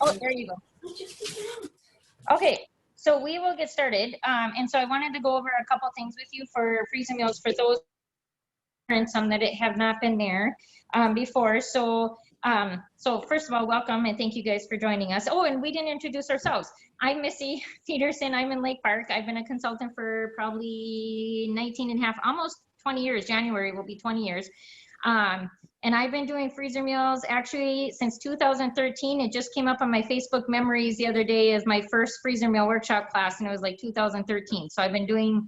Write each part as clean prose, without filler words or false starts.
Oh, there you go. Okay, so we will get started. And so I wanted to go over a couple things with you for freezer meals for those and some that have not been there before. So first of all, welcome and thank you guys for joining us. Oh, and we didn't introduce ourselves. I'm Missy Peterson. I'm in Lake Park. I've been a consultant for probably 19 and a half, almost 20 years. January will be 20 years. And I've been doing freezer meals actually since 2013. It just came up on my Facebook memories the other day as my first freezer meal workshop class, and it was like 2013. So I've been doing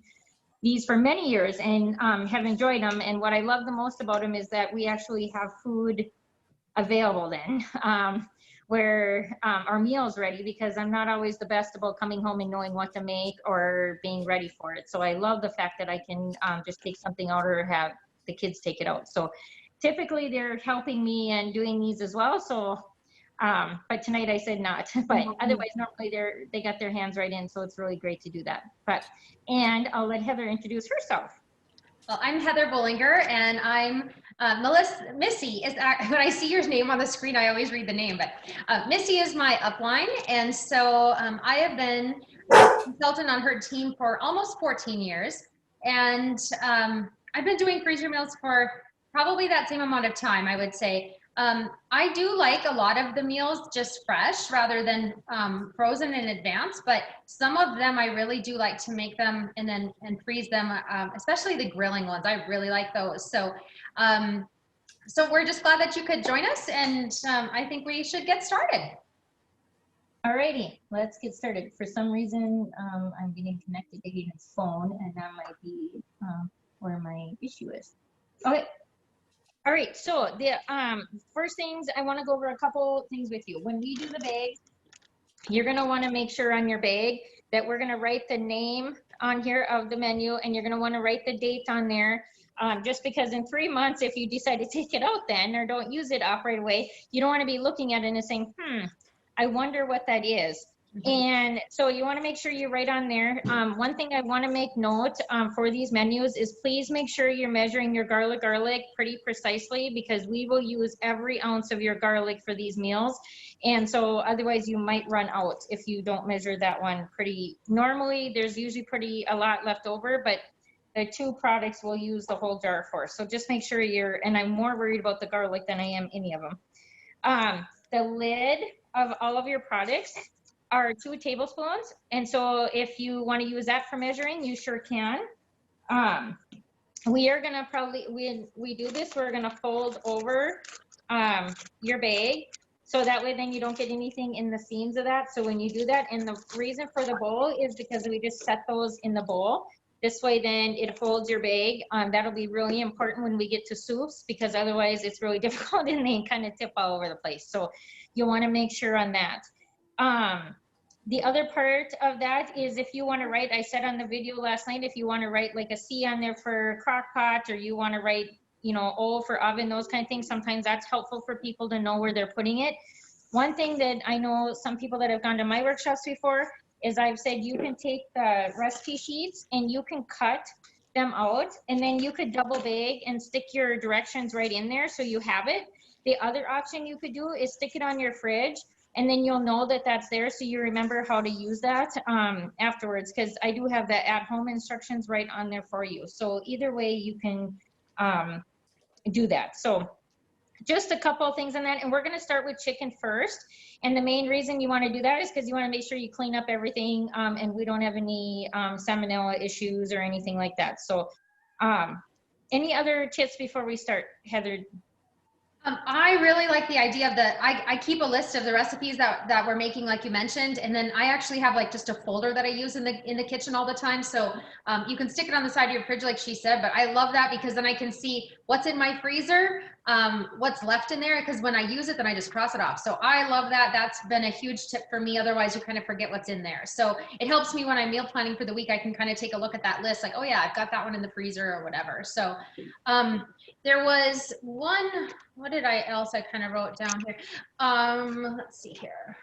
these for many years and have enjoyed them. And what I love the most about them is that we actually have food available then, where our meal's ready, because I'm not always the best about coming home and knowing what to make or being ready for it. So I love the fact that I can just take something out or have the kids take it out. So typically they're helping me and doing these as well. So, but tonight I said not, but otherwise normally they got their hands right in. So it's really great to do that. And I'll let Heather introduce herself. Well, I'm Heather Bollinger, and I'm Missy is when I see your name on the screen, I always read the name, but Missy is my upline. And so I have been a consultant on her team for almost 14 years. And I've been doing freezer meals for probably that same amount of time, I would say. I do like a lot of the meals just fresh rather than frozen in advance, but some of them I really do like to make them and freeze them, especially the grilling ones. I really like those. So so we're just glad that you could join us, and I think we should get started. Alrighty, let's get started. For some reason, I'm getting connected to Hayden's phone, and that might be where my issue is. Okay. All right, so the first things, I want to go over a couple things with you. When we do the bag, you're going to want to make sure on your bag that we're going to write the name on here of the menu, and you're going to want to write the date on there. Just because in 3 months, if you decide to take it out then or don't use it up right away, you don't want to be looking at it and saying, I wonder what that is. And so you want to make sure you write on there. One thing I want to make note for these menus is please make sure you're measuring your garlic pretty precisely, because we will use every ounce of your garlic for these meals. And so otherwise you might run out if you don't measure that one pretty. Normally there's usually a lot left over, but the 2 products we'll use the whole jar for. So just make sure and I'm more worried about the garlic than I am any of them. The lid of all of your products are 2 tablespoons. And so if you want to use that for measuring, you sure can. We are going to probably, we do this, we're going to fold over your bag. So that way then you don't get anything in the seams of that. So when you do that, and the reason for the bowl is because we just set those in the bowl. This way then it folds your bag. That'll be really important when we get to soups, because otherwise it's really difficult and they kind of tip all over the place. So you'll want to make sure on that. The other part of that is if you want to write, I said on the video last night, if you want to write like a C on there for crock pot, or you want to write, O for oven, those kind of things, sometimes that's helpful for people to know where they're putting it. One thing that I know some people that have gone to my workshops before is I've said you can take the recipe sheets and you can cut them out, and then you could double bag and stick your directions right in there so you have it. The other option you could do is stick it on your fridge, and then you'll know that that's there, so you remember how to use that afterwards, because I do have the at-home instructions right on there for you. So either way you can do that. So just a couple of things on that, and we're going to start with chicken first. And the main reason you want to do that is because you want to make sure you clean up everything and we don't have any salmonella issues or anything like that. So any other tips before we start, Heather? I really like the idea of I keep a list of the recipes that we're making, like you mentioned, and then I actually have like just a folder that I use in the kitchen all the time. So you can stick it on the side of your fridge, like she said, but I love that because then I can see what's in my freezer, what's left in there, because when I use it, then I just cross it off. So I love that. That's been a huge tip for me. Otherwise you kind of forget what's in there. So it helps me when I'm meal planning for the week. I can kind of take a look at that list, like, oh yeah, I've got that one in the freezer or whatever. So there was one, what did I kind of wrote down here? Let's see here.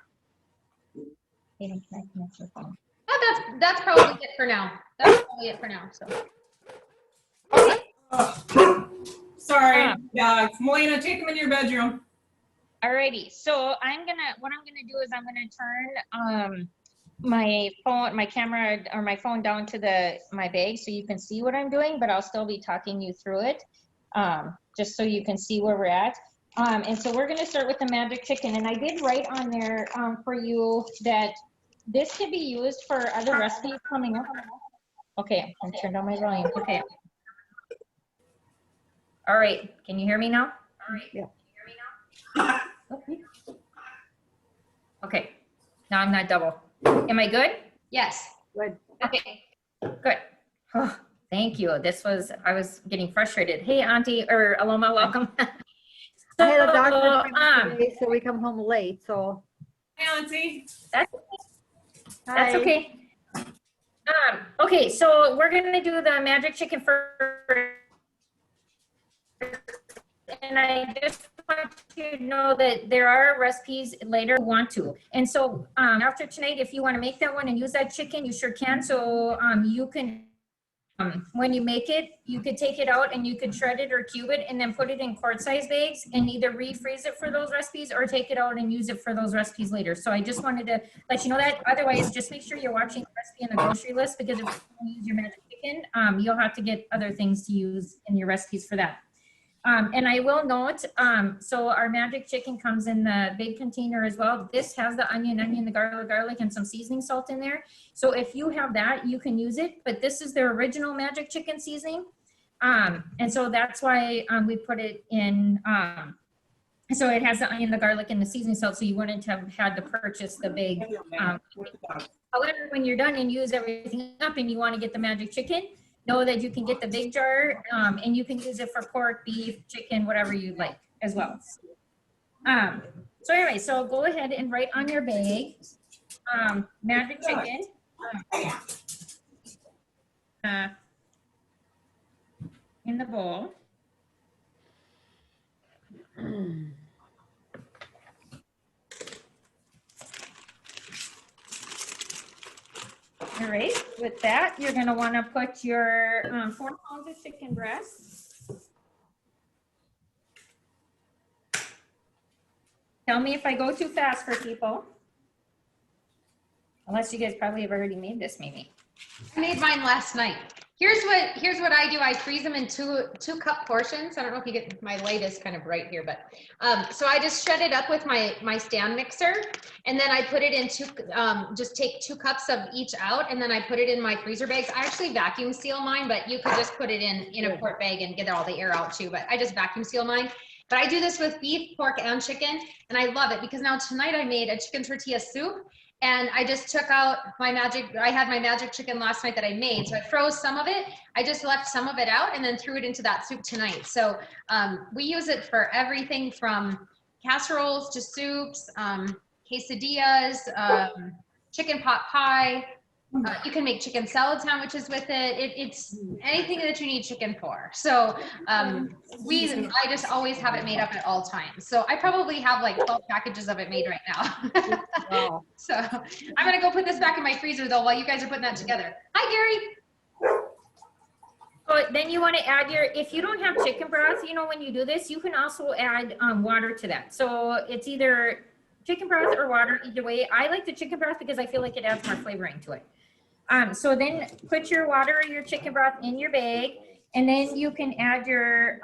Oh, that's probably it for now. That's probably it for now. So. Sorry, dogs. Melina, take them in your bedroom. Alrighty, so what I'm gonna do is I'm gonna turn my camera or my phone down to my bag so you can see what I'm doing, but I'll still be talking you through it, just so you can see where we're at. And so we're gonna start with the magic chicken, and I did write on there for you that this could be used for other recipes coming up. Okay, I'm turned down my volume. Okay. All right, can you hear me now? All right. Yeah. Okay. Okay, now I'm not double. Am I good? Yes. Good. Okay, good. Oh, thank you. I was getting frustrated. Hey, Auntie, or Aloma, welcome. I had a doctor's So, appointment today, so we come home late, so. Hi, Auntie. That's okay. Okay, so we're gonna do the magic chicken first. And I just want you to know that there are recipes later you want to. And so after tonight, if you want to make that one and use that chicken, you sure can. So you can, when you make it, you could take it out and you could shred it or cube it and then put it in quart-size bags and either refreeze it for those recipes or take it out and use it for those recipes later. So I just wanted to let you know that. Otherwise, just make sure you're watching the recipe in the grocery list, because if you use your magic chicken, you'll have to get other things to use in your recipes for that. And I will note, so our magic chicken comes in the big container as well. This has the onion, the garlic, and some seasoning salt in there. So if you have that, you can use it, but this is their original magic chicken seasoning. And so that's why we put it in, so it has the onion, the garlic, and the seasoning salt, so you wouldn't have had to purchase the big. However, when you're done and use everything up and you want to get the magic chicken, know that you can get the big jar, and you can use it for pork, beef, chicken, whatever you like as well. So anyway, so go ahead and write on your bag, magic chicken. In the bowl. All right, with that, you're gonna wanna put your 4 pounds of chicken breast. Tell me if I go too fast for people. Unless you guys probably have already made this, maybe. I made mine last night. Here's what I do. I freeze them in two cup portions. I don't know if you get, my light is kind of bright here, but so I just shred it up with my stand mixer, and then I put it in just take 2 cups of each out, and then I put it in my freezer bags. I actually vacuum seal mine, but you could just put it in a quart bag and get all the air out too. But I just vacuum seal mine. But I do this with beef, pork, and chicken, and I love it because now tonight I made a chicken tortilla soup. And I just took out I had my magic chicken last night that I made. So I froze some of it. I just left some of it out and then threw it into that soup tonight. So we use it for everything from casseroles to soups, quesadillas, chicken pot pie. You can make chicken salad sandwiches with it. It's anything that you need chicken for. So I just always have it made up at all times. So I probably have like 12 packages of it made right now. Wow. So I'm gonna go put this back in my freezer though while you guys are putting that together. Hi, Gary. So then you want to add if you don't have chicken broth, when you do this, you can also add water to that. So it's either chicken broth or water, either way. I like the chicken broth because I feel like it adds more flavoring to it. So then put your water or your chicken broth in your bag, and then you can add your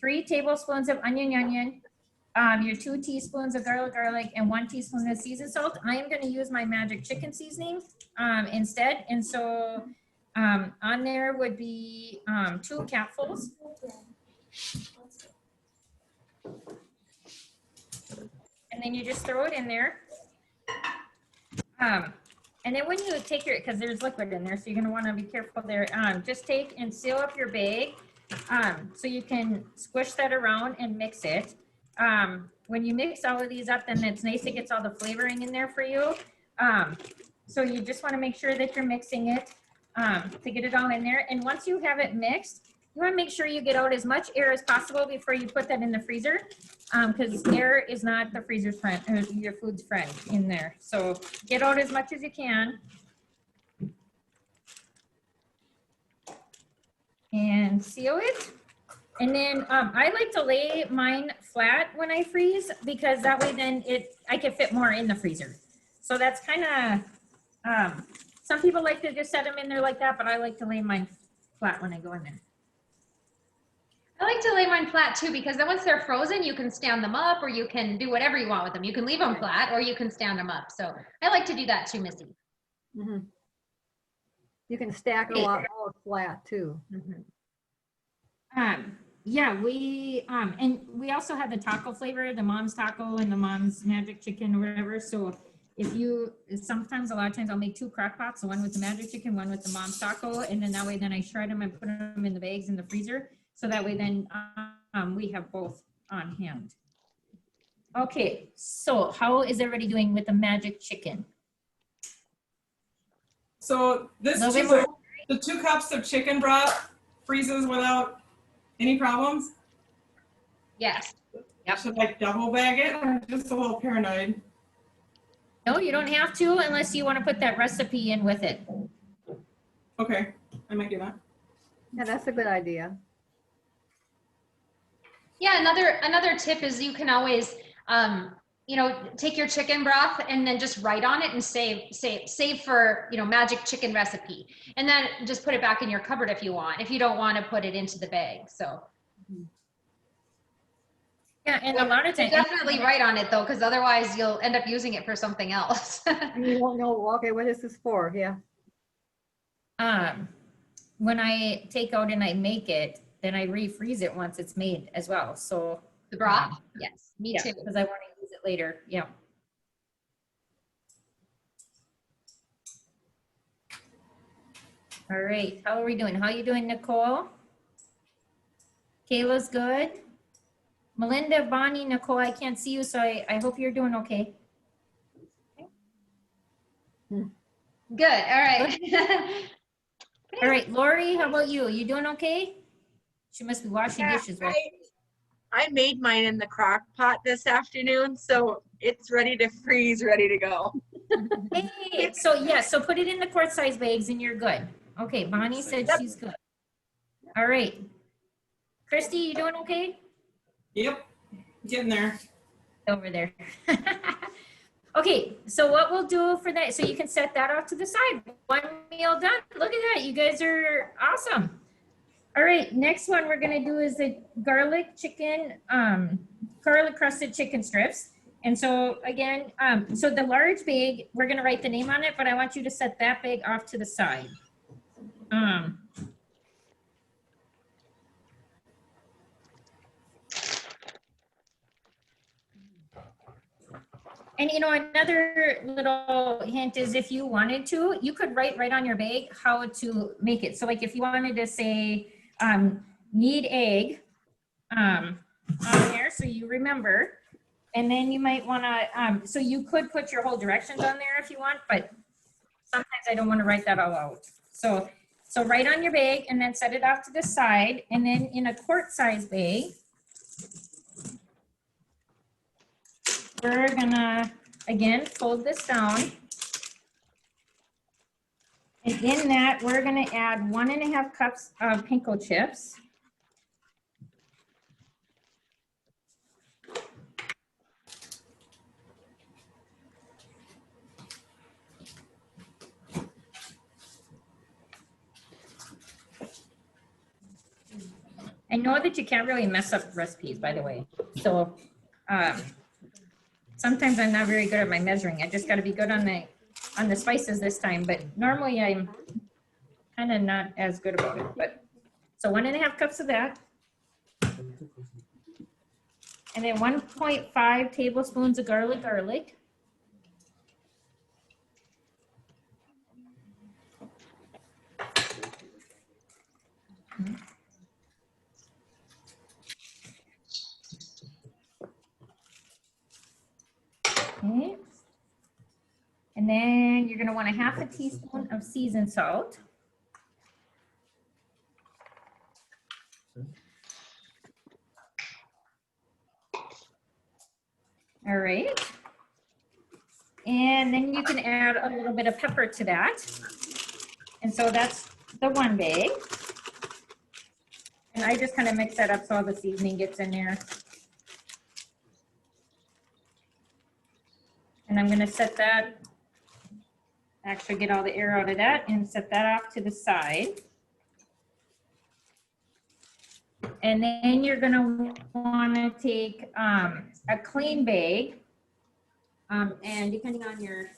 3 tablespoons of onion, your 2 teaspoons of garlic, and 1 teaspoon of seasoned salt. I am going to use my magic chicken seasoning instead, and so on there would be 2 capfuls. And then you just throw it in there. And then when you take because there's liquid in there, so you're gonna wanna be careful there. Just take and seal up your bag so you can squish that around and mix it. When you mix all of these up, then it's nice, it gets all the flavoring in there for you. So you just wanna make sure that you're mixing it to get it all in there. And once you have it mixed, you wanna make sure you get out as much air as possible before you put that in the freezer, because air is not the freezer's friend, or your food's friend in there. So get out as much as you can. And seal it. And then I like to lay mine flat when I freeze because that way then I can fit more in the freezer. So that's kind of, some people like to just set them in there like that, but I like to lay mine flat when I go in there. I like to lay mine flat too, because then once they're frozen, you can stand them up or you can do whatever you want with them. You can leave them flat or you can stand them up. So I like to do that too, Missy. Mhm. You can stack a lot more flat too. Yeah, and we also have the taco flavor, the mom's taco and the mom's magic chicken or whatever. So sometimes a lot of times I'll make 2 crock pots, one with the magic chicken, one with the mom's taco. And then that way, then I shred them and put them in the bags in the freezer. So that way then we have both on hand. Okay, so how is everybody doing with the magic chicken? So this Little bit two, more. the 2 cups of chicken broth freezes without any problems? Yes. Yep. Should I double bag it? I'm just a little paranoid. No, you don't have to unless you want to put that recipe in with it. Okay, I might do that. Yeah, that's a good idea. Yeah, another tip is you can always, take your chicken broth and then just write on it and save for, magic chicken recipe. And then just put it back in your cupboard if you want, if you don't want to put it into the bag. So Yeah, and a lot of times. definitely write on it though, because otherwise you'll end up using it for something else. And you won't know, okay, what is this for? Yeah. When I take out and I make it, then I refreeze it once it's made as well. So The broth? Yes, me yeah, too. because I want to use it later. Yeah. All right, how are we doing? How you doing, Nicole? Kayla's good. Melinda, Bonnie, Nicole, I can't see you, so I hope you're doing okay. Good, all right. All right, Lori, how about you? You doing okay? She must be washing Yeah, dishes, right? I made mine in the crock pot this afternoon, so it's ready to freeze, ready to go. Hey, so yeah, so put it in the quart size bags and you're good. Okay, Bonnie said she's good. All right. Christy, you doing okay? Yep, getting there. Over there. Okay, so what we'll do for that, so you can set that off to the side. One meal done. Look at that, you guys are awesome. All right, next one we're gonna do is the garlic chicken, garlic crusted chicken strips. And so again, so the large bag, we're gonna write the name on it, but I want you to set that bag off to the side. And another little hint is if you wanted to, you could write right on your bag how to make it. So like if you wanted to say, need egg on there, so you remember. And then you might want to, so you could put your whole directions on there if you want, but sometimes I don't want to write that all out. So write on your bag and then set it off to the side. And then in a quart size bag, we're gonna, again, fold this down. And in that, we're gonna add 1.5 cups of panko chips. I know that you can't really mess up recipes, by the way. So sometimes I'm not very good at my measuring. I just got to be good on the spices this time. But normally I'm kind of not as good about it. But so 1.5 cups of that, and then 1.5 tablespoons of garlic. Okay. And then you're going to want 1/2 teaspoon of seasoned salt. All right. And then you can add a little bit of pepper to that. And so that's the one bag. I just kind of mix that up so all the seasoning gets in there. And I'm gonna set that, actually get all the air out of that and set that off to the side. And then you're gonna wanna take a clean bag. And depending on your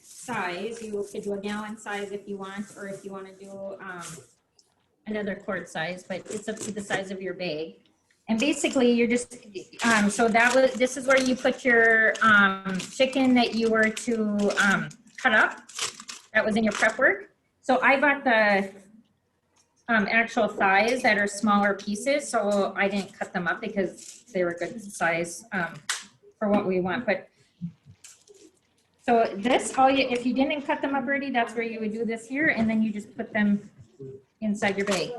size, you could do a gallon size if you want, or if you wanna do another quart size, but it's up to the size of your bag. And basically you're just, so this is where you put your chicken that you were to cut up. That was in your prep work. So I bought the actual thighs that are smaller pieces, so I didn't cut them up because they were good size for what we want. But so this, if you didn't cut them up already, that's where you would do this here, and then you just put them inside your bag.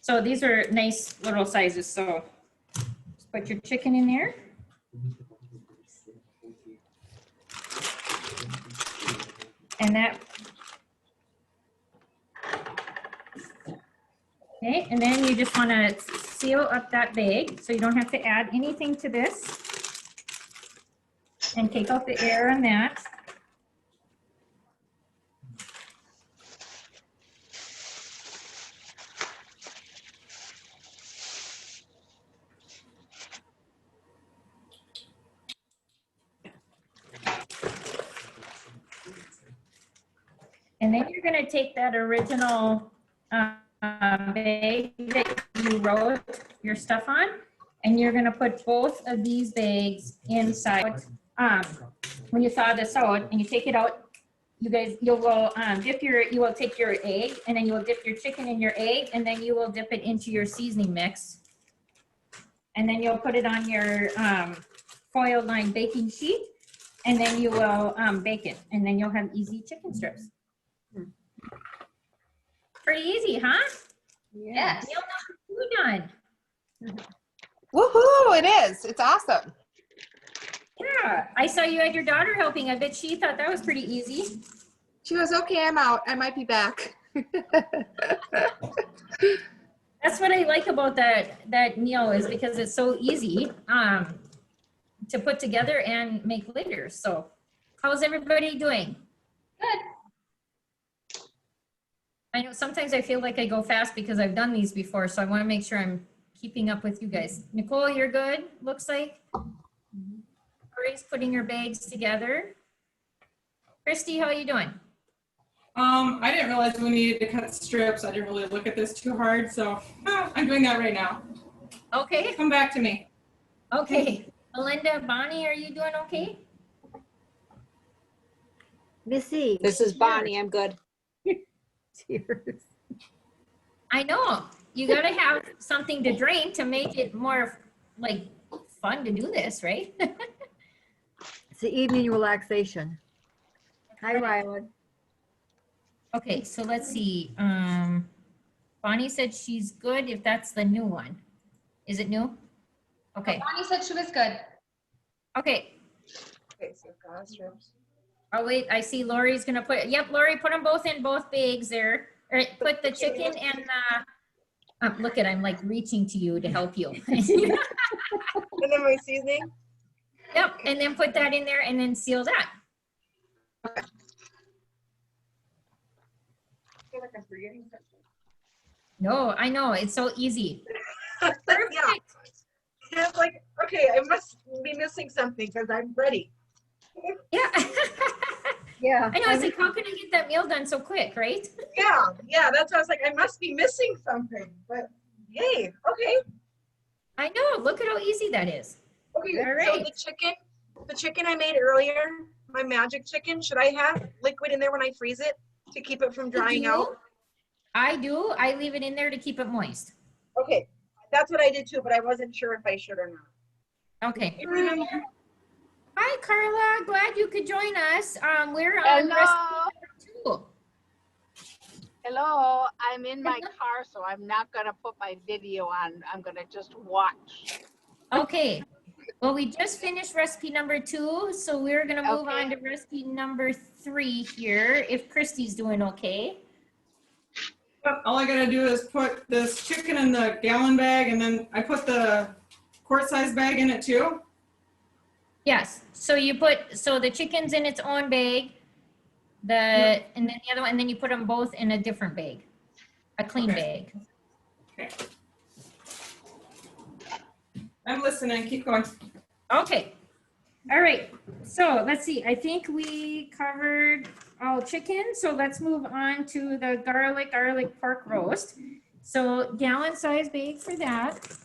So these are nice little sizes. So just put your chicken in there. And that, okay, and then you just want to seal up that bag so you don't have to add anything to this. And take out the air on that. And then you're gonna take that original bag that you wrote your stuff on, and you're gonna put both of these bags inside. When you thaw this out and you take it out, you will take your egg, and then you will dip your chicken in your egg, and then you will dip it into your seasoning mix. And then you'll put it on your foil lined baking sheet, and then you will bake it, and then you'll have easy chicken strips. Pretty easy, huh? Yes. Meal number 2 done. Woohoo, it is. It's awesome. Yeah, I saw you had your daughter helping. I bet she thought that was pretty easy. She goes, okay, I'm out. I might be back. That's what I like about that meal, is because it's so easy to put together and make later. So how's everybody doing? Good. I know sometimes I feel like I go fast because I've done these before, so I want to make sure I'm keeping up with you guys. Nicole, you're good, looks like. Lori's putting your bags together. Christy, how are you doing? I didn't realize we needed to cut strips. I didn't really look at this too hard, so I'm doing that right now. Okay, Come back to me. okay. Melinda, Bonnie, are you doing okay? Missy. This is Bonnie. I'm good. Cheers. I know, you gotta have something to drink to make it more like fun to do this, right? It's the evening relaxation. Hi, Rylan. Okay, so let's see. Bonnie said she's good if that's the new one. Is it new? Okay, Bonnie said she was good. okay. Okay, so got strips. Oh, wait, I see Lori's gonna put, yep, Lori, put them both in both bags there. Or put the chicken and look at, I'm like reaching to you to help you. And then my seasoning? Yep, and then put that in there and then seal that. I feel like I'm forgetting something. No, I know, it's so easy. Perfect. And it's like, okay, I must be missing something because I'm ready. Yeah. Yeah. I know, it's like, how can I get that meal done so quick, right? Yeah, that's why I was like, I must be missing something, but yay, okay. I know, look at how easy that is. Okay, All so right. the chicken I made earlier, my magic chicken, should I have liquid in there when I freeze it to keep it from drying out? I do, I leave it in there to keep it moist. Okay, that's what I did too, but I wasn't sure if I should or not. Okay. Hi, Carla, glad you could join us. We're on Hello. recipe number 2. Hello, I'm in my car, so I'm not gonna put my video on. I'm gonna just watch. Okay, Well, we just finished recipe number 2, so we're gonna move on Okay. to recipe number 3 here, if Christy's doing okay. Yep, all I gotta do is put this chicken in the gallon bag, and then I put the quart-size bag in it too. Yes, so the chicken's in its own bag, Yep. and then the other one, and then you put them both in a different bag, a clean Okay. bag. I'm listening, keep going. Okay. All right. So let's see. I think we covered all chicken. So let's move on to the garlic pork roast. So gallon size bag for that.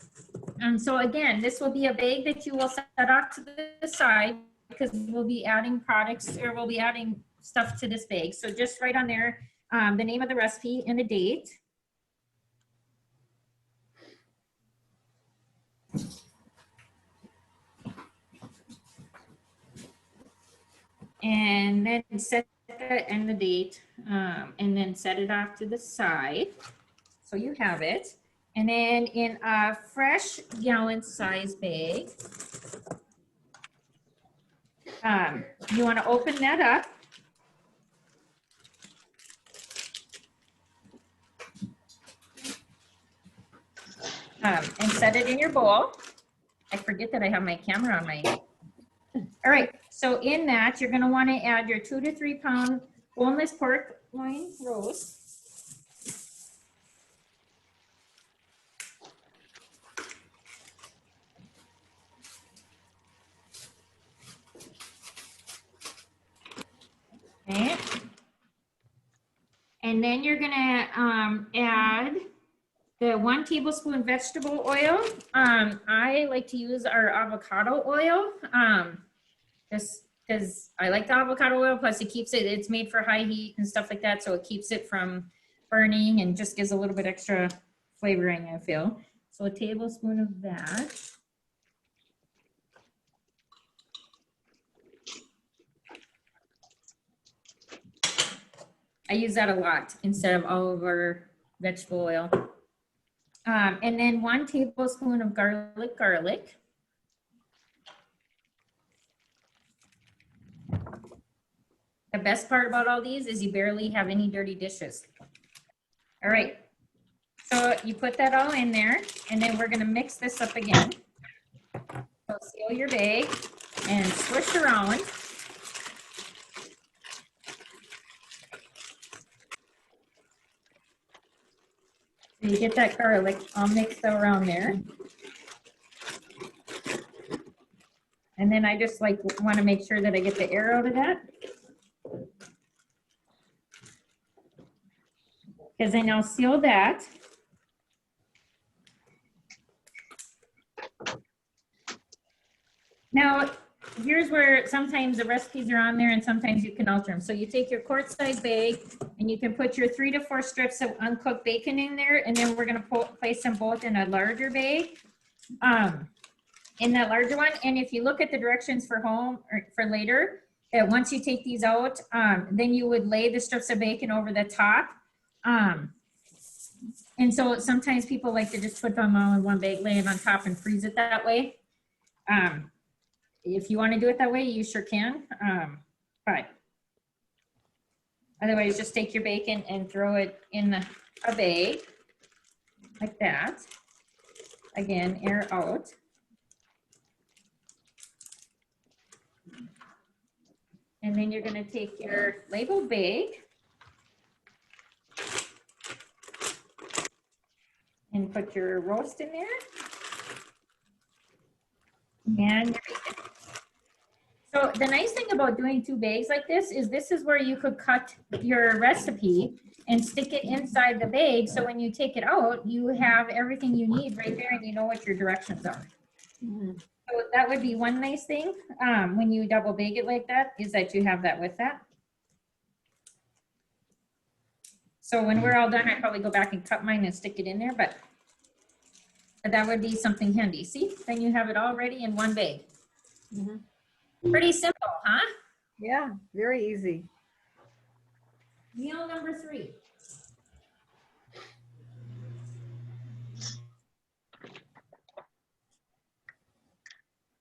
And so again, this will be a bag that you will set off to the side because we'll be adding products or we'll be adding stuff to this bag. So just write on there the name of the recipe and the date. And then set that and the date, and then set it off to the side. So you have it. And then in a fresh gallon size bag, you want to open that up. And set it in your bowl. I forget that I have my camera on my. All right, so in that, you're gonna wanna add your 2 to 3 pound boneless pork loin roast. Okay. And then you're gonna add the 1 tablespoon vegetable oil. I like to use our avocado oil. Just because I like the avocado oil, plus it keeps it's made for high heat and stuff like that, so it keeps it from burning and just gives a little bit extra flavoring, I feel. So a tablespoon of that. I use that a lot instead of all of our vegetable oil. And then 1 tablespoon of garlic. The best part about all these is you barely have any dirty dishes. All right, so you put that all in there, and then we're gonna mix this up again. So seal your bag and swish around. So you get that garlic all mixed around there. And then I just want to make sure that I get the air out of that. Because then I'll seal that. Now, here's where sometimes the recipes are on there and sometimes you can alter them. So you take your quart size bag and you can put your 3 to 4 strips of uncooked bacon in there, and then we're going to place them both in a larger bag. In that larger one, and if you look at the directions for home or for later, once you take these out, then you would lay the strips of bacon over the top. And so sometimes people like to just put them all in one bag, lay it on top and freeze it that way. If you want to do it that way, you sure can. But otherwise, just take your bacon and throw it in a bag like that. Again, air out. And then you're going to take your labeled bag and put your roast in there and your bacon. So the nice thing about doing 2 bags like this is where you could cut your recipe and stick it inside the bag. So when you take it out, you have everything you need right there and you know what your directions are. Mhm. So that would be one nice thing when you double bake it like that, is that you have that with that. So when we're all done, I'd probably go back and cut mine and stick it in there, but that would be something handy. See, then you have it all ready in one bag. Mhm. Pretty simple, huh? Yeah, very easy. Meal number 3.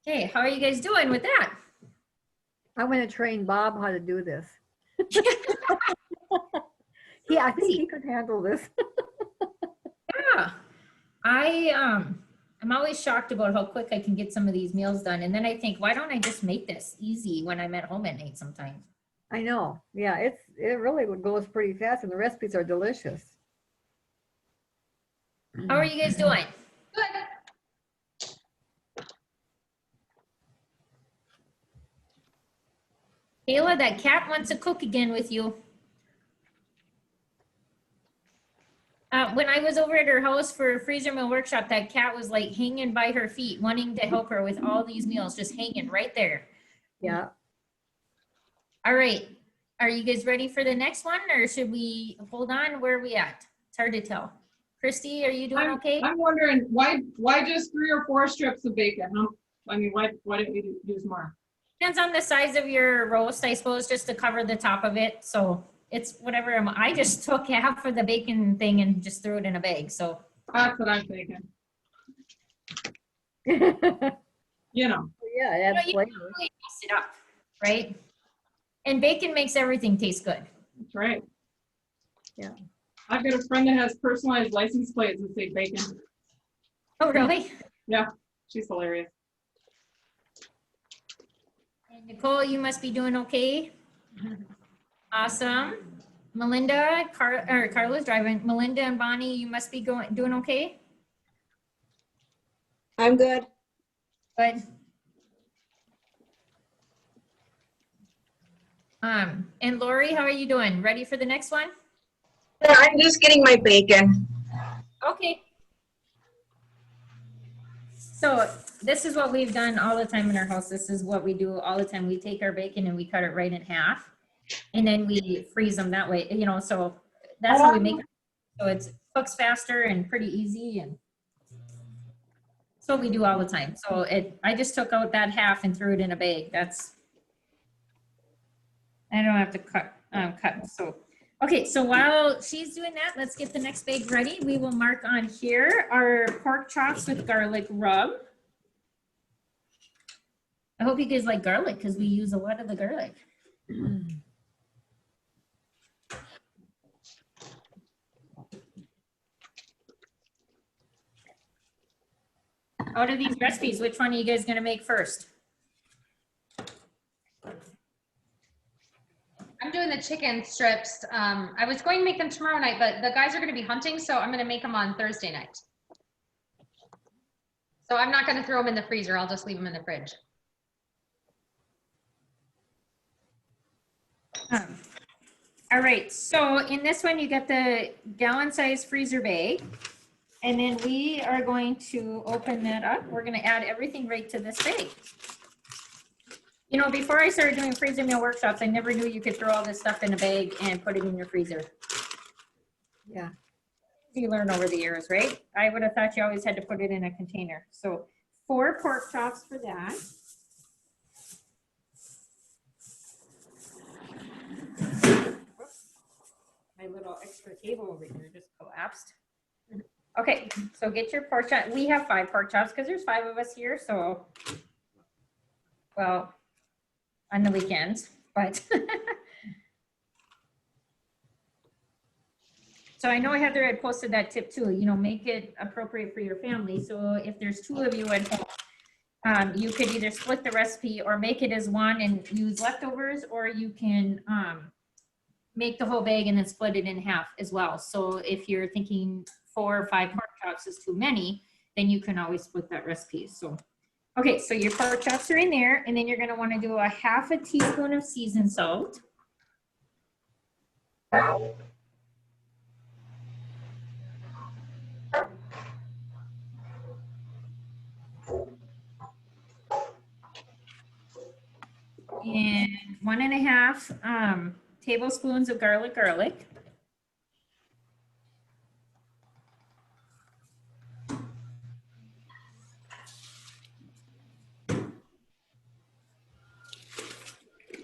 Okay, how are you guys doing with that? I'm gonna train Bob how to do this. Yeah, I think he could handle this. Yeah, I'm always shocked about how quick I can get some of these meals done. And then I think, why don't I just make this easy when I'm at home at night sometimes? I know. Yeah, it really goes pretty fast and the recipes are delicious. How are you guys doing? Good. Kayla, that cat wants to cook again with you. When I was over at her house for freezer meal workshop, that cat was like hanging by her feet, wanting to help her with all these meals, just hanging right there. Yeah. All right. Are you guys ready for the next one, or should we hold on? Where are we at? It's hard to tell. Christy, are you doing okay? I'm wondering, why just 3 or 4 strips of bacon, huh? I mean, why didn't we use more? Depends on the size of your roast, I suppose, just to cover the top of it. So it's whatever. I just took half of the bacon thing and just threw it in a bag. So That's what I'm thinking, Yeah, you know. it adds you flavor. really mix it up, right? And bacon makes everything taste good. That's right. Yeah. I've got a friend that has personalized license plates that say bacon. Oh, really? Yeah, she's hilarious. And Nicole, you must be doing okay. Awesome. Melinda, Carla's driving. Melinda and Bonnie, you must be doing okay. I'm good. Good. And Lori, how are you doing? Ready for the next one? Yeah, I'm just getting my bacon. Okay. So this is what we've done all the time in our house. This is what we do all the time. We take our bacon and we cut it right in half, and then we freeze them that way, you know, so that's how we make it. So it cooks faster and pretty easy, and that's what we do all the time. So I just took out that half and threw it in a bag. I don't have to cut. So, okay, so while she's doing that, let's get the next bag ready. We will mark on here our pork chops with garlic rub. I hope you guys like garlic because we use a lot of the garlic. Out of these recipes, which one are you guys gonna make first? I'm doing the chicken strips. I was going to make them tomorrow night, but the guys are going to be hunting, so I'm going to make them on Thursday night. So I'm not going to throw them in the freezer. I'll just leave them in the fridge. All right, so in this one, you get the gallon size freezer bag. And then we are going to open that up. We're gonna add everything right to this bag. You know, before I started doing freezer meal workshops, I never knew you could throw all this stuff in a bag and put it in your freezer. Yeah. You learn over the years, right? I would have thought you always had to put it in a container. So 4 pork chops for that. My little extra table over here just collapsed. Okay, so get your pork chop. We have 5 pork chops because there's 5 of us here. So, well, on the weekends, but. So I know Heather had posted that tip too, you know, make it appropriate for your family. So if there's 2 of you at home, you could either split the recipe or make it as one and use leftovers, or you can make the whole bag and then split it in half as well. So if you're thinking 4 or 5 pork chops is too many, then you can always split that recipe. So, okay, so your pork chops are in there, and then you're gonna wanna do a 1/2 teaspoon of seasoned salt. And 1.5 tablespoons of garlic.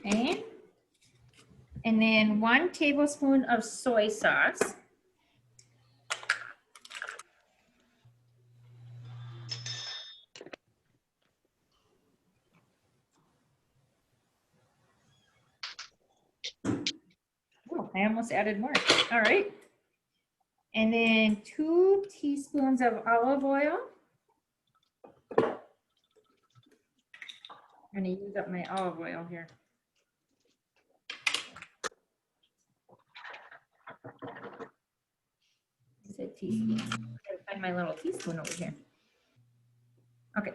Okay. And then 1 tablespoon of soy sauce. I almost added more. All right. And then 2 teaspoons of olive oil. I'm gonna use up my olive oil here. I said teaspoon. I gotta find my little teaspoon over here. Okay.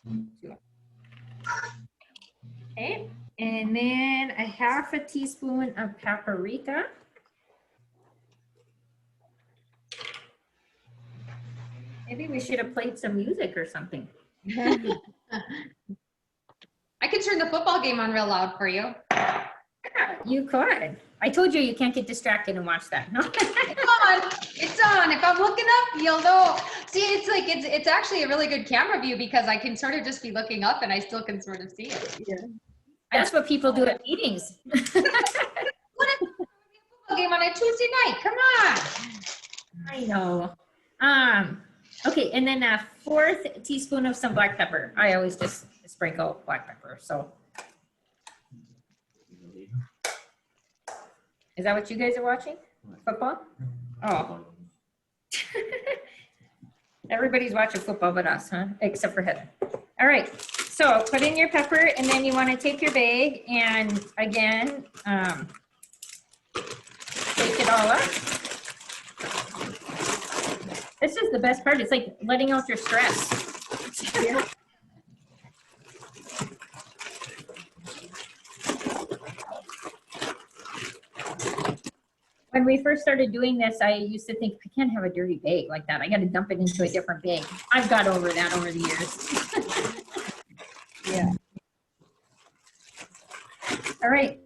1, 2. Okay, and then a 1/2 teaspoon of paprika. Maybe we should have played some music or something. I could turn the football game on real loud for you. You could. I told you you can't get distracted and watch that. It's on. It's on. If I'm looking up, you'll know. See, it's like it's actually a really good camera view because I can sort of just be looking up and I still can sort of see it. Yeah. That's what people do at meetings. Football game on a Tuesday night. Come on. I know. Okay, and then a 1/4 teaspoon of some black pepper. I always just sprinkle black pepper, so. Is that what you guys are watching? Football? Oh. Everybody's watching football but us, huh? Except for Heather. All right, so put in your pepper and then you want to take your bag and again, shake it all up. This is the best part. It's like letting out your stress. When we first started doing this, I used to think, I can't have a dirty bag like that. I got to dump it into a different bag. I've got over that over the years. Yeah. All right,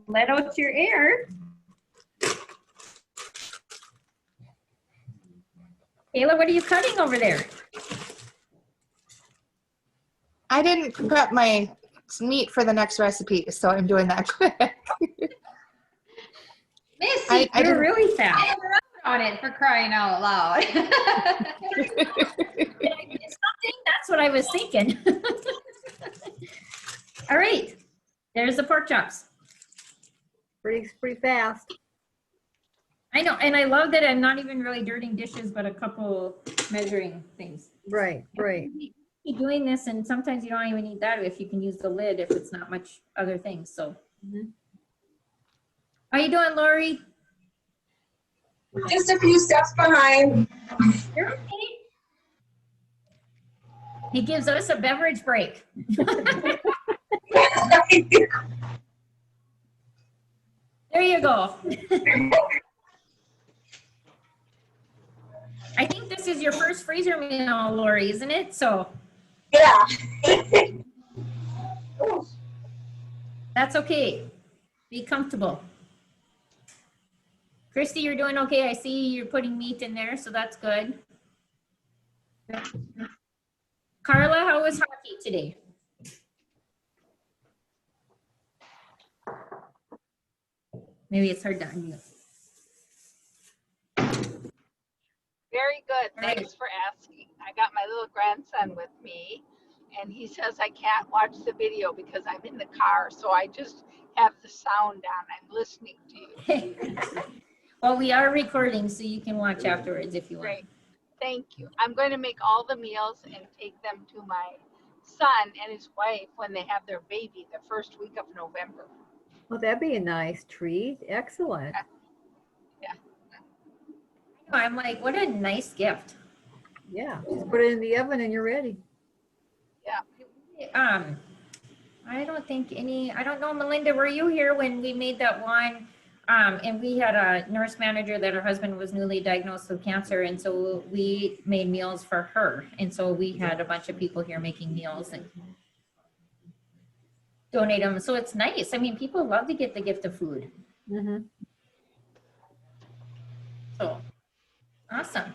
let out your air. Kayla, what are you cutting over there? I didn't prep my meat for the next recipe, so I'm doing that quick. Missy, I You're didn't- really fast. I have a record on it for crying out loud. Did I miss something? That's what I was thinking. All right, there's the pork chops. Pretty fast. I know, and I love that I'm not even really dirtying dishes, but a couple measuring things. Right. Keep doing this, and sometimes you don't even need that if you can use the lid if it's not much other things. So, Mhm. how you doing, Lori? Just a few steps behind. You're okay. He gives us a beverage break. There you go. I think this is your first freezer meal, Lori, isn't it? So Yeah. that's okay. Be comfortable. Christy, you're doing okay. I see you're putting meat in there, so that's good. Carla, how was hockey today? Maybe it's hard to unmute. Very good. Right. Thanks for asking. I got my little grandson with me, and he says I can't watch the video because I'm in the car, so I just have the sound on. I'm listening to you. Well, we are recording, so you can watch afterwards if you want. Great. Thank you. I'm going to make all the meals and take them to my son and his wife when they have their baby the first week of November. Well, that'd be a nice treat. Excellent. I'm like, what a nice gift. Yeah. Just put it in the oven and you're ready. I don't think I don't know, Melinda, were you here when we made that one? And we had a nurse manager that her husband was newly diagnosed with cancer. And so we made meals for her. And so we had a bunch of people here making meals and donate them. So it's nice. I mean, people love to get the gift of food. Mm-hmm. So awesome.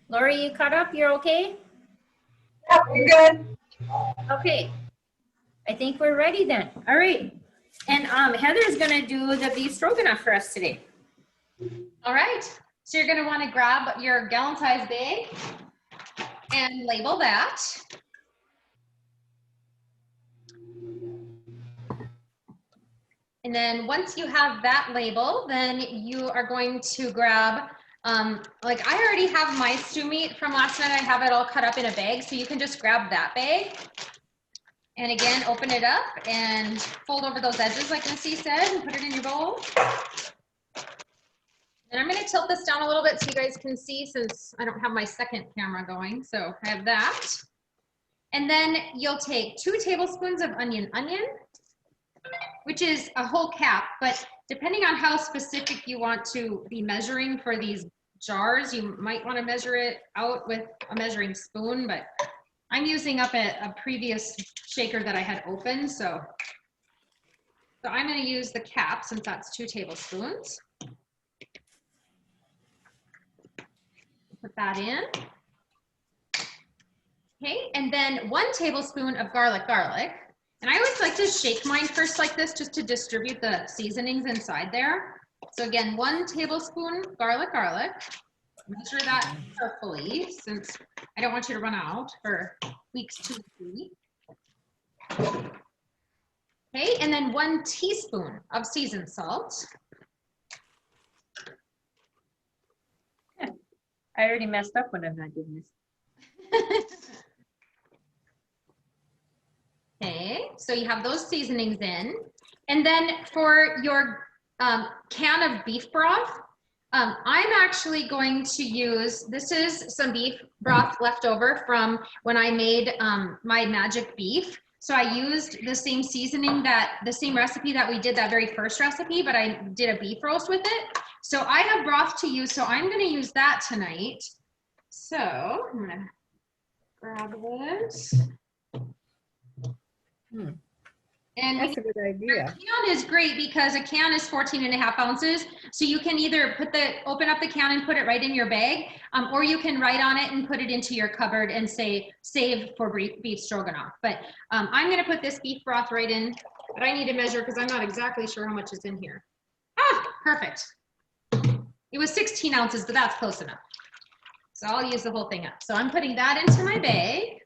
Lori, you caught up? You're okay? Yep, you're good. Okay. I think we're ready then. All right. And Heather's gonna do the beef stroganoff for us today. All right. So you're going to want to grab your gallon-sized bag and label that. And then once you have that label, then you are going to grab, like I already have my stew meat from last night. I have it all cut up in a bag. So you can just grab that bag. And again, open it up and fold over those edges like Missy said and put it in your bowl. And I'm gonna tilt this down a little bit so you guys can see since I don't have my second camera going. So I have that. And then you'll take 2 tablespoons of onion, which is a whole cap, but depending on how specific you want to be measuring for these jars, you might want to measure it out with a measuring spoon, but I'm using up a previous shaker that I had open, so I'm going to use the cap since that's 2 tablespoons. Put that in. Okay, and then 1 tablespoon of garlic. And I always like to shake mine first like this just to distribute the seasonings inside there. So again, 1 tablespoon garlic. Measure that carefully since I don't want you to run out for weeks 2 and 3. Okay, and then 1 teaspoon of seasoned salt. I already messed up when I'm not doing this. Okay, so you have those seasonings in. And then for your can of beef broth, I'm actually going to use, this is some beef broth left over from when I made my magic beef. So I used the same seasoning the same recipe that we did that very first recipe, but I did a beef roast with it. So I have broth to use, so I'm gonna use that tonight. So I'm gonna grab this. And That's a good idea. a can is great because a can is 14.5 ounces. So you can either open up the can and put it right in your bag, or you can write on it and put it into your cupboard and say, save for beef stroganoff. But I'm gonna put this beef broth right in, but I need to measure because I'm not exactly sure how much is in here. Ah, perfect. It was 16 ounces, but that's close enough. So I'll use the whole thing up. So I'm putting that into my bag.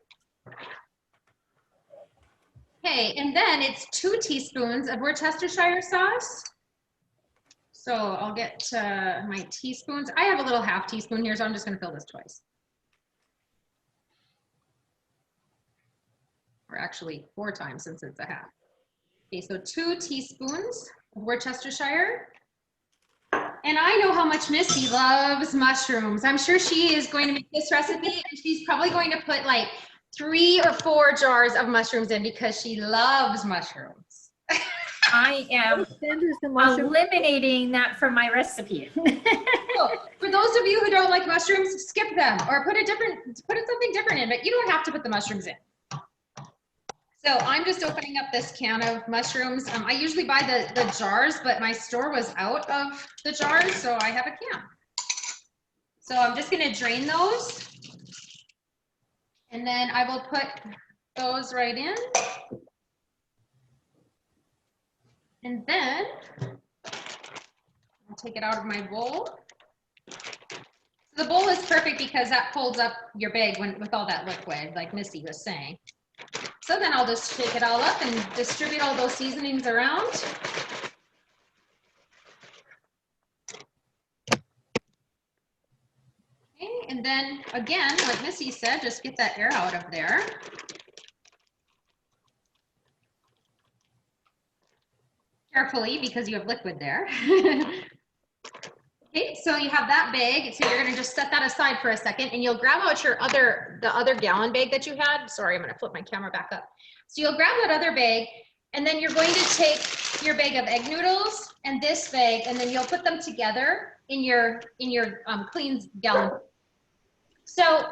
Okay, and then it's 2 teaspoons of Worcestershire sauce. So I'll get my teaspoons. I have a little half teaspoon here, so I'm just gonna fill this twice. Or actually 4 times since it's a half. Okay, so 2 teaspoons of Worcestershire. And I know how much Missy loves mushrooms. I'm sure she is going to make this recipe and she's probably going to put like 3 or 4 jars of mushrooms in because she loves mushrooms. I am Send her some mushrooms. eliminating that from my recipe. So for those of you who don't like mushrooms, skip them or put something different in, but you don't have to put the mushrooms in. So I'm just opening up this can of mushrooms. I usually buy the jars, but my store was out of the jars, so I have a can. So I'm just gonna drain those. And then I will put those right in. And then I'll take it out of my bowl. So the bowl is perfect because that holds up your bag with all that liquid, like Missy was saying. So then I'll just shake it all up and distribute all those seasonings around. Okay, and then again, like Missy said, just get that air out of there. Carefully because you have liquid there. Okay, so you have that bag. So you're gonna just set that aside for a second and you'll grab out the other gallon bag that you had. Sorry, I'm gonna flip my camera back up. So you'll grab that other bag and then you're going to take your bag of egg noodles and this bag and then you'll put them together in your clean gallon. So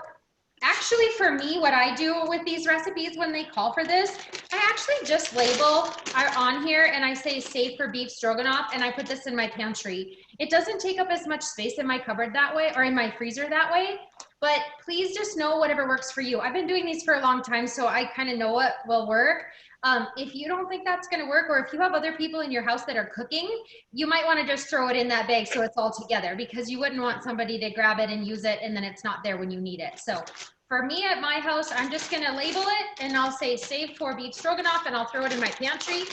actually for me, what I do with these recipes when they call for this, I actually just label on here and I say save for beef stroganoff and I put this in my pantry. It doesn't take up as much space in my cupboard that way or in my freezer that way, but please just know whatever works for you. I've been doing these for a long time, so I kind of know what will work. If you don't think that's gonna work, or if you have other people in your house that are cooking, you might wanna just throw it in that bag so it's all together because you wouldn't want somebody to grab it and use it and then it's not there when you need it. So for me at my house, I'm just gonna label it and I'll say save for beef stroganoff and I'll throw it in my pantry.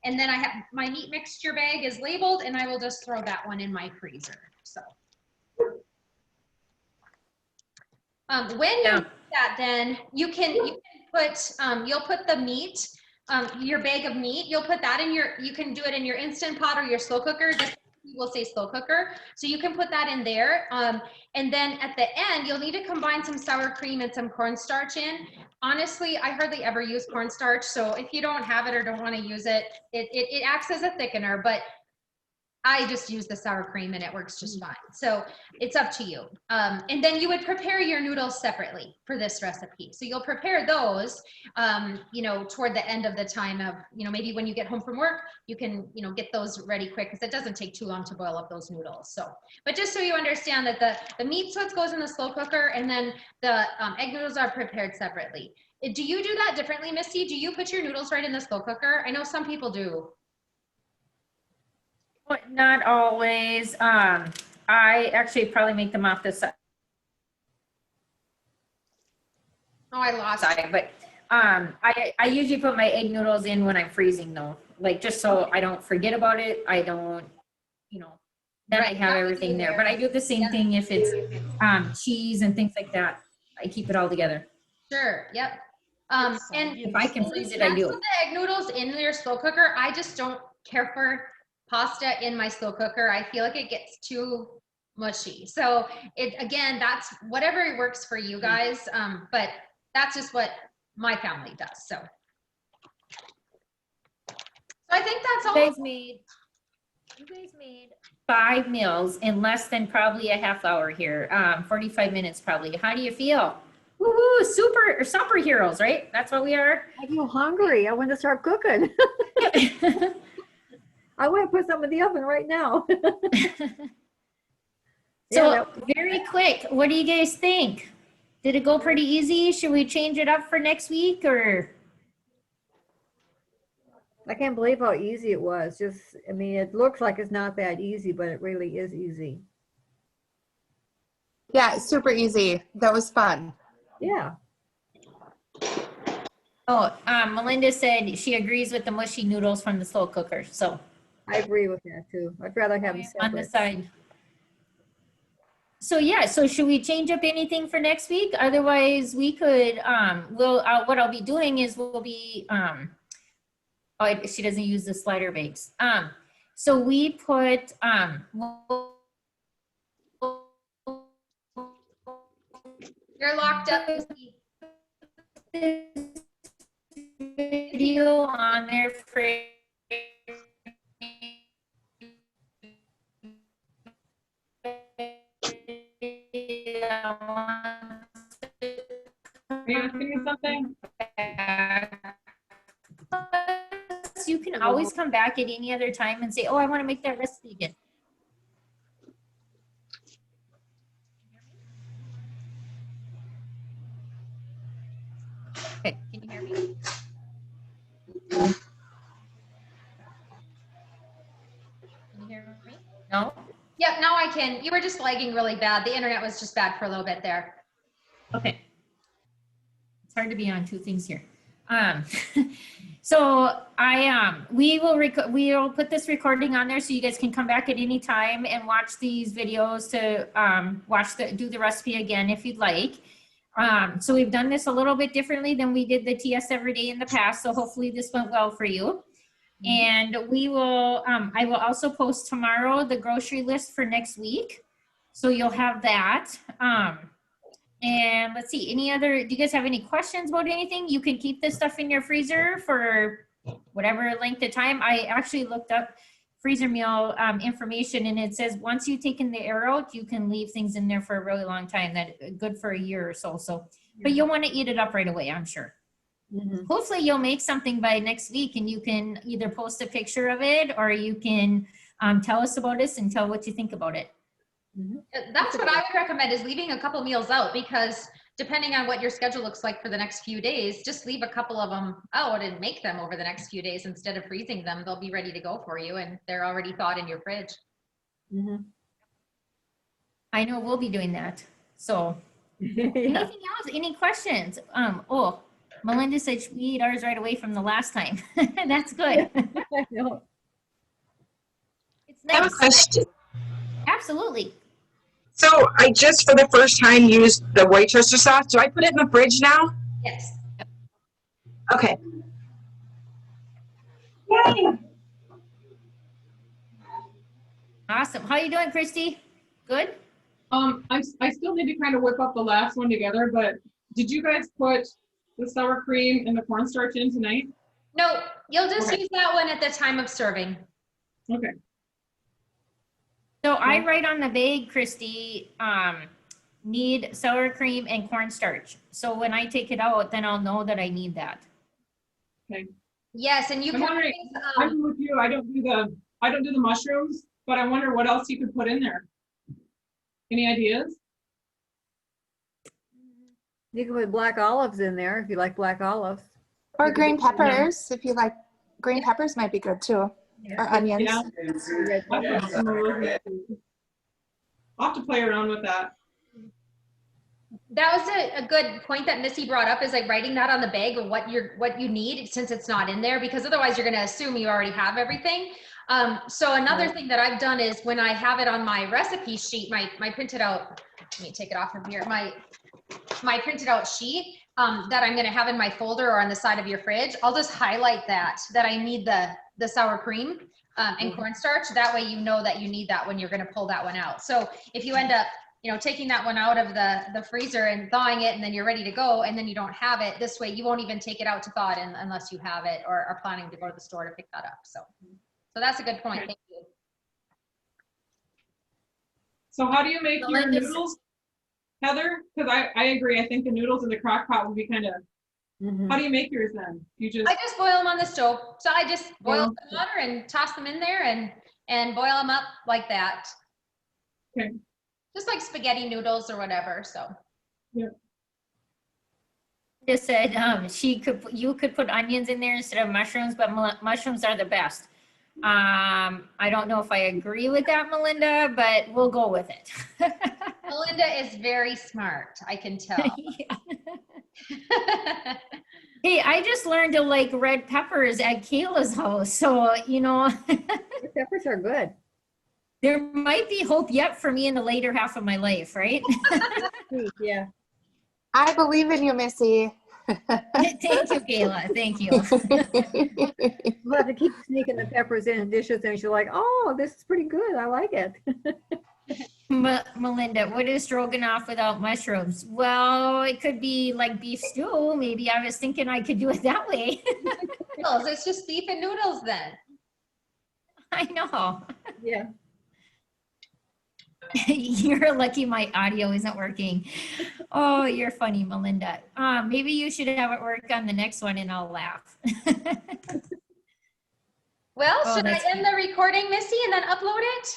And then I have my meat mixture bag is labeled, and I will just throw that one in my freezer. So. When you do that, then you can put, you'll put the meat, your bag of meat, you'll put that in your, you can do it in your Instant Pot or your slow cooker. This will say slow cooker. So you can put that in there. And then at the end, you'll need to combine some sour cream and some cornstarch in. Honestly, I hardly ever use cornstarch. So if you don't have it or don't want to use it, it acts as a thickener, but I just use the sour cream and it works just fine. So it's up to you. And then you would prepare your noodles separately for this recipe. So you'll prepare those, you know, toward the end of the time of, you know, maybe when you get home from work, you can, you know, get those ready quick because it doesn't take too long to boil up those noodles. So, but just so you understand that the meat sauce goes in the slow cooker and then the egg noodles are prepared separately. Do you do that differently, Misty? Do you put your noodles right in the slow cooker? I know some people do. But not always. I actually probably make them off the side, Oh, I lost it. but I usually put my egg noodles in when I'm freezing though, like just so I don't forget about it. I don't, you know, then I Right, have that would everything be there. there. But I do the same Yeah. thing if it's cheese and things like that. I keep it all together. Sure, yep. It's so And If I can when you freeze it, I mess do. with the egg noodles in your slow cooker, I just don't care for pasta in my slow cooker. I feel like it gets too mushy. So it, again, that's whatever works for you guys. But that's just what my family does. So I think that's all. You guys made 5 meals in less than probably a half hour here, 45 minutes probably. How do you feel? Woohoo, superheroes, right? That's what we are. I feel hungry. I want to start cooking. I want to put some in the oven right now. So very quick, what do you guys think? Did it go pretty easy? Should we change it up for next week or? I can't believe how easy it was. Just, I mean, it looks like it's not that easy, but it really is easy. Yeah, super easy. That was fun. Yeah. Oh, Melinda said she agrees with the mushy noodles from the slow cooker. So I agree with that too. I'd rather have them on the separate. side. So yeah, so should we change up anything for next week? Otherwise we could, what I'll be doing is we'll be, she doesn't use the slider bags. So we put, You're locked up. video on there for Are you asking me something? you can always come back at any other time and say, oh, I want to make that recipe again. Okay, can you hear me? Can you hear me? No? Yep, now I can. You were just lagging really bad. The internet was just bad for a little bit there. Okay. It's hard to be on 2 things here. So we'll put this recording on there so you guys can come back at any time and watch these videos to do the recipe again if you'd like. So we've done this a little bit differently than we did the TS Everyday in the past. So hopefully this went well for you. And we will, I will also post tomorrow the grocery list for next week. So you'll have that. And let's see, do you guys have any questions about anything? You can keep this stuff in your freezer for whatever length of time. I actually looked up freezer meal information and it says once you've taken the air out, you can leave things in there for a really long time, that good for a year or so. But you'll want to eat it up right away, I'm sure. Mhm. Hopefully you'll make something by next week and you can either post a picture of it or you can tell us about this and tell what you think about it. That's what I would recommend, is leaving a couple meals out, because depending on what your schedule looks like for the next few days, just leave a couple of them out and make them over the next few days. Instead of freezing them, they'll be ready to go for you and they're already thawed in your fridge. Mhm. I know we'll be doing that. So Yeah. anything else? Any questions? Melinda said we ate ours right away from the last time. That's good. I know. It's I have a nice. question. Absolutely. So I just for the first time used the Worcestershire sauce. Do I put it in the fridge now? Yes. Okay. Yay. Awesome. How you doing, Christy? Good? I still need to kind of whip up the last one together, but did you guys put the sour cream and the cornstarch in tonight? No, you'll just Okay. use that one at the time of serving. Okay. So I write on the bag, Christy, need sour cream and cornstarch. So when I take it out, then I'll know that I need that. Yes, and you I'm can wondering, always, I'm with you. I don't do the mushrooms, but I wonder what else you could put in there. Any ideas? You can put black olives in there if you like black olives. Or green peppers, if you like. Green peppers might be good too. Or onions. Yeah. Red I'll pepper. put some of those in. I'll have to play around with that. that was a good point that Missy brought up, is like writing that on the bag of what you need, since it's not in there, because otherwise you're going to assume you already have everything. So another thing that I've done is when I have it on my recipe sheet, my printed out, let me take it off from here, my printed out sheet that I'm going to have in my folder or on the side of your fridge, I'll just highlight that I need the sour cream and cornstarch. That way you know that you need that when you're going to pull that one out. So if you end up, taking that one out of the freezer and thawing it, and then you're ready to go, and then you don't have it, this way you won't even take it out to thaw it unless you have it or are planning to go to the store to pick that up. So that's a good point. Thank you. So how do you make your Melinda's- noodles, Heather? Because I agree. I think the noodles in the crock pot would be kind of, Mhm. how do you make yours then? You just, I just boil them on the stove. So I just boil Yeah. some water and toss them in there and boil them up like that. Okay. Just like spaghetti noodles or whatever. So Just said you could put onions in there instead of mushrooms, but mushrooms are the best. I don't know if I agree with that, Melinda, but we'll go with it. Melinda is very smart, I can tell. Hey, I just learned to like red peppers at Kayla's house, so Red peppers are good. there might be hope yet for me in the later half of my life, right? Sweet, yeah. I believe in you, Missy. Thank you, Kayla. Thank you. We'll have to keep sneaking the peppers in dishes and she's like, oh, this is pretty good. I like it. Melinda, what is stroganoff without mushrooms? Well, it could be like beef stew. Maybe I was thinking I could do it that way. Noodles, it's just beef and noodles then. I know. Yeah. You're lucky my audio isn't working. Oh, you're funny, Melinda. Maybe you should have it work on the next one and I'll laugh. Well, Oh, should I that's end the recording, Missy, and then upload it?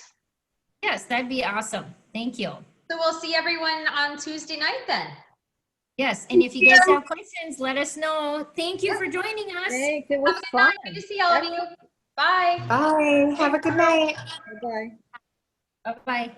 Yes, that'd be awesome. Thank you. So we'll see everyone on Tuesday night then. Yes, and if you guys have questions, let us know. Thank you for joining us. Thanks. It was Have a good fun. night. Good to see all of you. Bye. Bye. Have a good night. Bye-bye. Bye-bye.